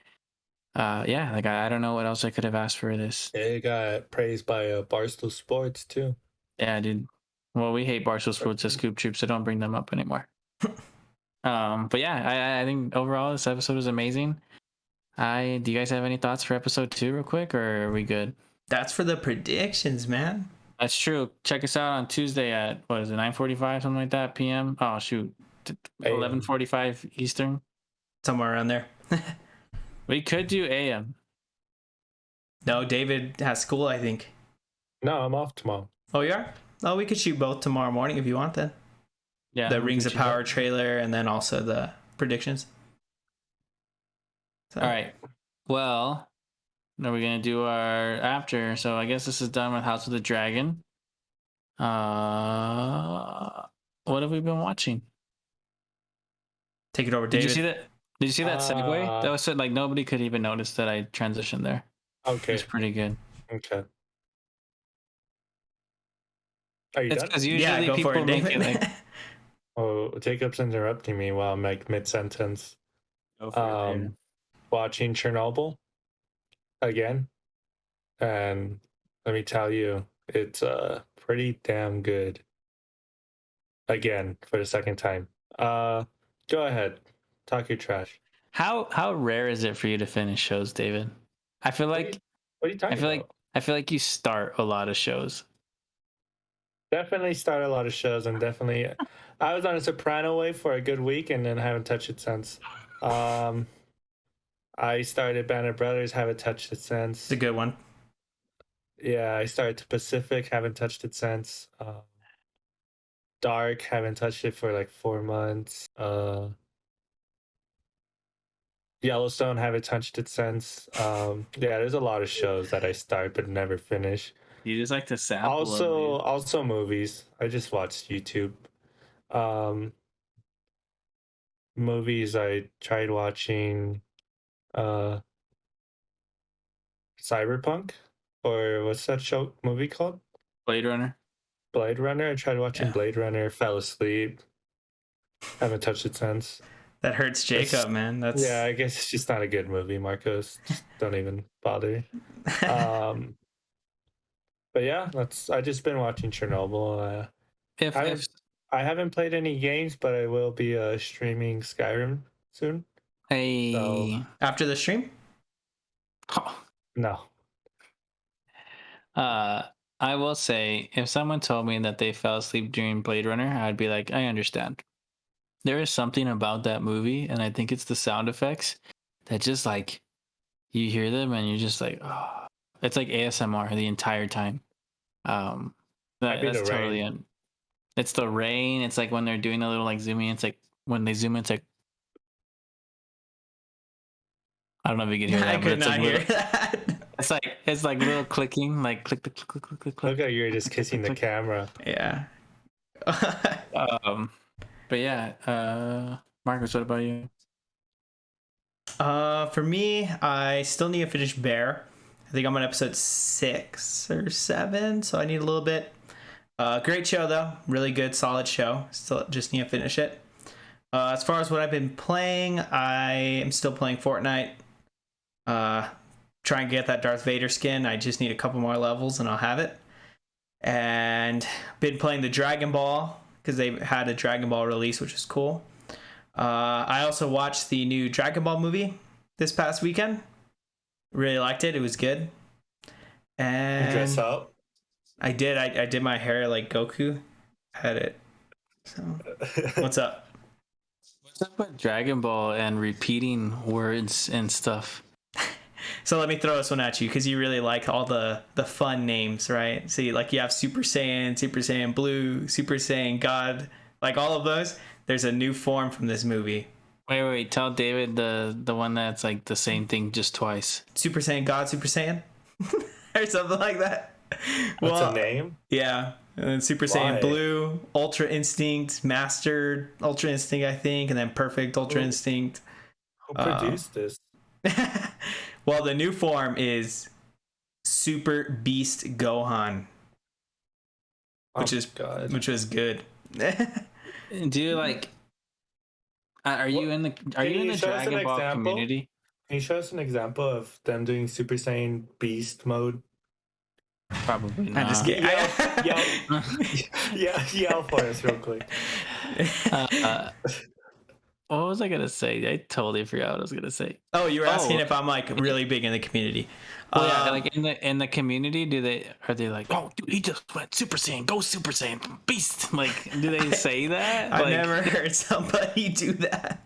Yeah, like I don't know what else I could have asked for this. It got praised by Barstool Sports too. Yeah, dude. Well, we hate Barstool Sports as Scoop Troop, so don't bring them up anymore. But yeah, I think overall this episode was amazing. Do you guys have any thoughts for episode 2 real quick, or are we good? That's for the predictions, man. That's true. Check us out on Tuesday at what is it, 9:45, something like that p.m. Oh shoot, 11:45 Eastern. Somewhere around there. We could do a.m. No, David has school, I think. No, I'm off tomorrow. Oh, you are? Oh, we could shoot both tomorrow morning if you want then. Yeah, The Rings of Power trailer and then also the predictions. So. All right. Well, now we're gonna do our after. So I guess this is done with House of the Dragon. What have we been watching? Take it over, David. Did you see that? Did you see that segue? That was like nobody could even notice that I transitioned there. Okay. It's pretty good. Okay. Are you It's done? because usually Yeah, go people for it, make David. it like Oh, Jacob's interrupting me while I'm like mid-sentence. go for it, David. Watching Chernobyl again, and let me tell you, it's pretty damn good. Again, for the second time. Go ahead, talk your trash. How rare is it for you to finish shows, David? I feel like What are you talking about? I feel like you start a lot of shows. Definitely start a lot of shows, and definitely, I was on a Soprano wave for a good week, and then haven't touched it since. I started Band of Brothers, haven't touched it since. It's a good one. Yeah, I started Pacific, haven't touched it since. Dark, haven't touched it for like 4 months. Yellowstone, haven't touched it since. Yeah, there's a lot of shows that I start but never finish. You just like to sample. Also movies. I just watched YouTube. Movies, I tried watching Cyberpunk, or what's that movie called? Blade Runner. Blade Runner. I tried watching Blade Runner, fell asleep. Haven't touched it since. That hurts Jacob, man. That's Yeah, I guess it's just not a good movie, Marcos. Just don't even bother. But yeah, I just been watching Chernobyl. I haven't played any games, but I will be streaming Skyrim soon. Hey. So, after the stream? No. I will say, if someone told me that they fell asleep during Blade Runner, I'd be like, I understand. There is something about that movie, and I think it's the sound effects that just like you hear them and you're just like, oh, it's like ASMR the entire time. That's totally it. It's the rain. It's like when they're doing a little like zooming. It's like when they zoom in, it's like I don't know if you can hear that. I could not hear that. It's like little clicking, like click. Look how you're just kissing the camera. Yeah. But yeah, Marcus, what about you? For me, I still need to finish Bear. I think I'm on episode 6 or 7, so I need a little bit. Great show though, really good, solid show. Still just need to finish it. As far as what I've been playing, I am still playing Fortnite. Try and get that Darth Vader skin. I just need a couple more levels and I'll have it. And been playing the Dragon Ball because they had a Dragon Ball release, which is cool. I also watched the new Dragon Ball movie this past weekend. Really liked it. It was good. And you dress up? I did. I did my hair like Goku. Had it. So what's up? What's up with Dragon Ball and repeating words and stuff? So let me throw this one at you because you really like all the fun names, right? So you have Super Saiyan Blue, Super Saiyan God, like all of those. There's a new form from this movie. Wait. Tell David the one that's like the same thing just twice. Super Saiyan God, Super Saiyan, or something like that. What's a name? Yeah. And then Super Why? Saiyan Blue, Ultra Instinct, Mastered Ultra Instinct, I think, and then Perfect Ultra Instinct. Who produced this? Well, the new form is Super Beast Gohan, which was good. Do you like? Are you in the Dragon Ball community? Can you show us an example of them doing Super Saiyan Beast mode? Probably not. I'm just kidding. Yell for us real quick. What was I gonna say? I totally forgot what I was gonna say. Oh, you were asking if I'm like really big in the community. Well, yeah, like in the community, are they like, oh, dude, he just went Super Saiyan, go Super Saiyan, Beast? Like, do they say that? I've never heard somebody do that.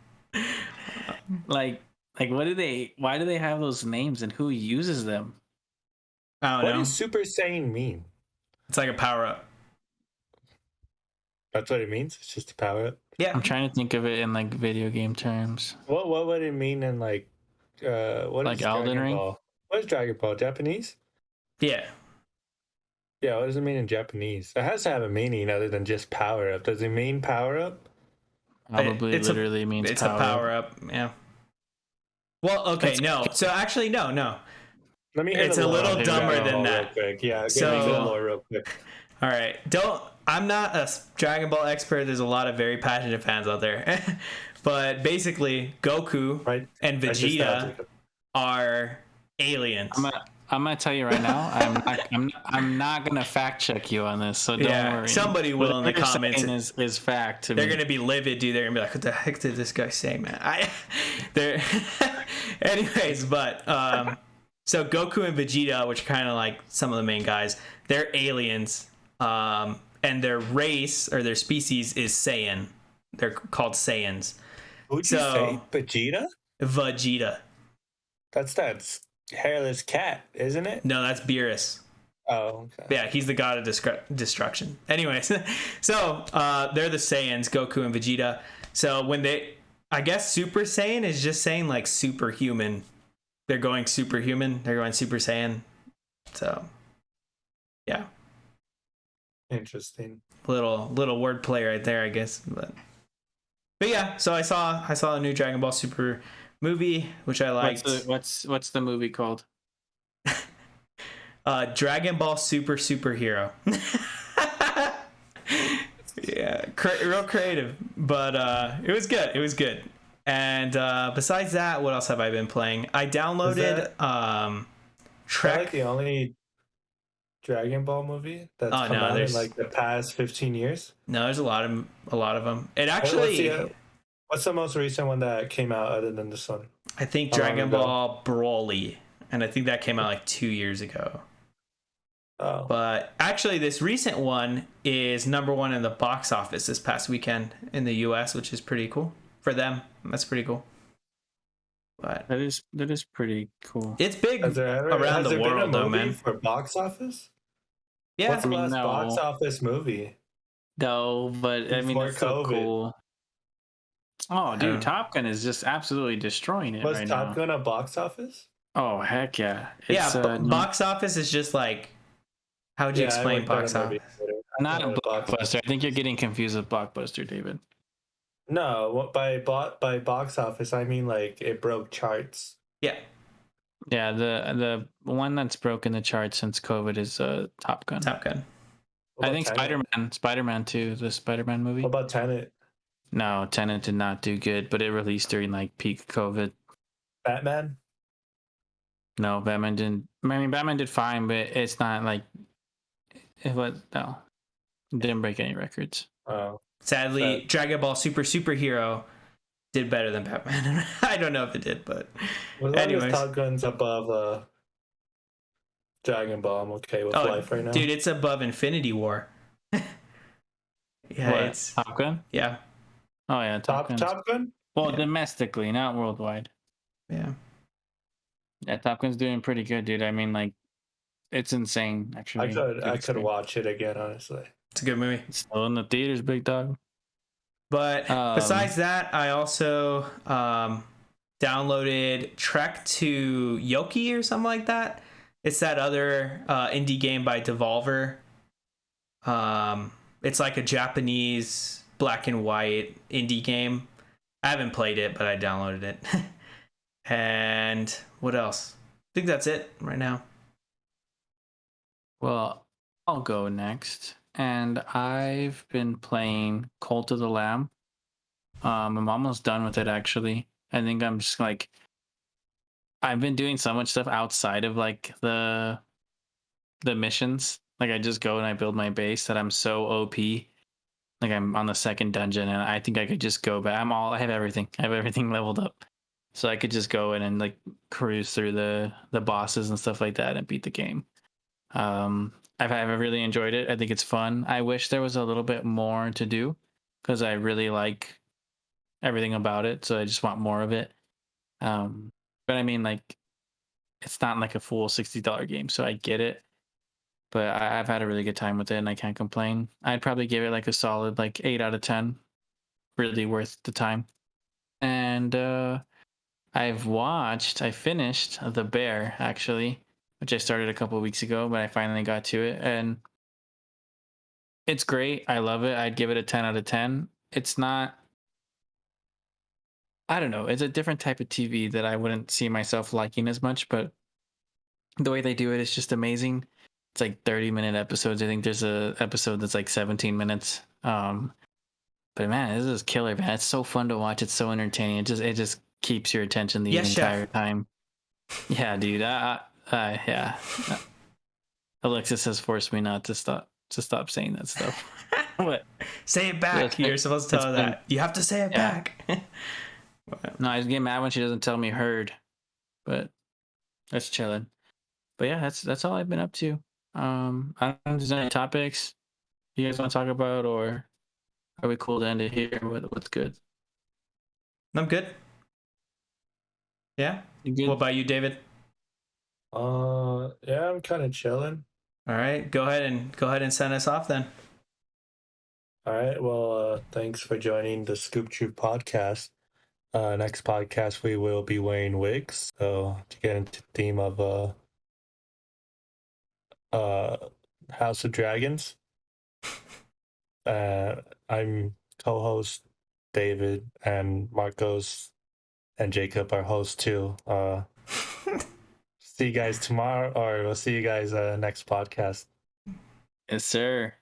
Like, why do they have those names and who uses them? I don't know. What does Super Saiyan mean? It's like a power up. That's what it means? It's just a power up? Yeah. I'm trying to think of it in like video game terms. What would it mean in like what like is Elden Dragon Ring? Ball? What is Dragon Ball? Japanese? Yeah. Yeah, what does it mean in Japanese? It has to have a meaning other than just power up. Does it mean power up? Probably It's literally means it's power a power up. Yeah. Well, okay, no. So actually, no. Let me hear It's the a little lore. dumber Dragon than Ball that. Real quick. Yeah, So- give me the lore real quick. All right. I'm not a Dragon Ball expert. There's a lot of very passionate fans out there. But basically, Goku Right. and Vegeta are aliens. I'm gonna tell you right now. I'm not gonna fact check you on this, so don't worry. Somebody will in the Whatever you're comments. saying is fact to They're me. gonna be livid, dude. They're gonna be like, "What the heck did this guy say, man?" They're, anyways, but so Goku and Vegeta, which are kind of like some of the main guys, they're aliens, and their race or their species is Saiyan. They're called Saiyans. Who'd you say? Vegeta? Vegeta. That's that hairless cat, isn't it? No, that's Beerus. Oh, okay. Yeah, he's the god of destruction. Anyways, so they're the Saiyans, Goku and Vegeta. So I guess Super Saiyan is just saying like superhuman. They're going superhuman. They're going Super Saiyan. So, yeah. Interesting. Little wordplay right there, I guess. But yeah, so I saw a new Dragon Ball Super movie, which I liked. What's the movie called? Dragon Ball Superhero. Yeah, real creative, but it was good. And besides that, what else have I been playing? I downloaded Trek. Like the only Dragon Ball movie that's come out in like the past 15 years. No, there's a lot of them. It actually. What's the most recent one that came out other than this one? I think Dragon Ball Broly, and I think that came out like 2 years ago. Oh. But actually, this recent one is #1 in the box office this past weekend in the U.S., which is pretty cool for them. That's pretty cool. But that is pretty cool. It's big around the world, though, man. For box office? Yeah. What's the last box office movie? No, but I mean, it's so cool. Oh, dude, Top Gun is just absolutely destroying it right now. Was Top Gun a box office? Oh, heck yeah. Box office is just like, how would you explain box office? Not a blockbuster. I think you're getting confused with Blockbuster, David. No, by box office, I mean like it broke charts. Yeah. Yeah, the one that's broken the charts since COVID is Top Gun. Top Gun. I think Spider-Man 2, the Spider-Man movie. What about Tenet? No, Tenet did not do good, but it released during like peak COVID. Batman? No, Batman didn't. I mean, Batman did fine, but it's not like it didn't break any records. Oh, sadly, Dragon Ball Superhero did better than Batman. I don't know if it did, but anyways, Top Gun's above Dragon Ball. I'm okay with life right now, dude. It's above Infinity War. Yeah, it's Top Gun. Yeah. Oh yeah, Top Gun. Well, domestically, not worldwide. Yeah. Yeah, Top Gun's doing pretty good, dude. I mean, like, it's insane, I actually. could Good I could experience. watch it again, honestly. It's a good movie. It's still in the theaters, big dog. But besides that, I also downloaded Trek to Yoki or something like that. It's that other indie game by Devolver. It's like a Japanese black and white indie game. I haven't played it, but I downloaded it. And what else? I think that's it right now. Well, I'll go next. And I've been playing Cult of the Lamb. I'm almost done with it, actually. I think I'm just like, I've been doing so much stuff outside of like the missions. Like I just go and I build my base that I'm so OP. Like I'm on the second dungeon and I think I could just go back. I have everything. I have everything leveled up. So I could just go in and like cruise through the bosses and stuff like that and beat the game. I've really enjoyed it. I think it's fun. I wish there was a little bit more to do because I really like everything about it. So I just want more of it. But I mean, like, it's not like a full $60 game, so I get it. But I've had a really good time with it, and I can't complain. I'd probably give it like a solid like 8 out of 10. Really worth the time. And I finished The Bear actually, which I started a couple of weeks ago, but I finally got to it, and it's great. I love it. I'd give it a 10 out of 10. It's not, I don't know, it's a different type of TV that I wouldn't see myself liking as much, but the way they do it is just amazing. It's like 30-minute episodes. I think there's a episode that's like 17 minutes. But man, this is killer, man. It's so fun to watch. It's so entertaining. It just keeps your attention the Yes, entire chef. time. Yeah, dude. Yeah. Alexis has forced me not to stop saying that stuff. What? Say it back. You're supposed to tell her that. You have to say it back. No, I just get mad when she doesn't tell me heard. But that's chilling. But yeah, that's all I've been up to. I don't know if there's any topics you guys want to talk about, or are we cool to end it here? What's good? I'm good. Yeah. You good? What about you, David? Yeah, I'm kind of chilling. All right. Go ahead and send us off then. All right. Well, thanks for joining the Scoop Troop podcast. Next podcast we will be wearing wigs. So to get into the theme of House of Dragons. I'm co-host David, and Marcos and Jacob are hosts too. See you guys tomorrow, or we'll see you guys next podcast. Yes, sir.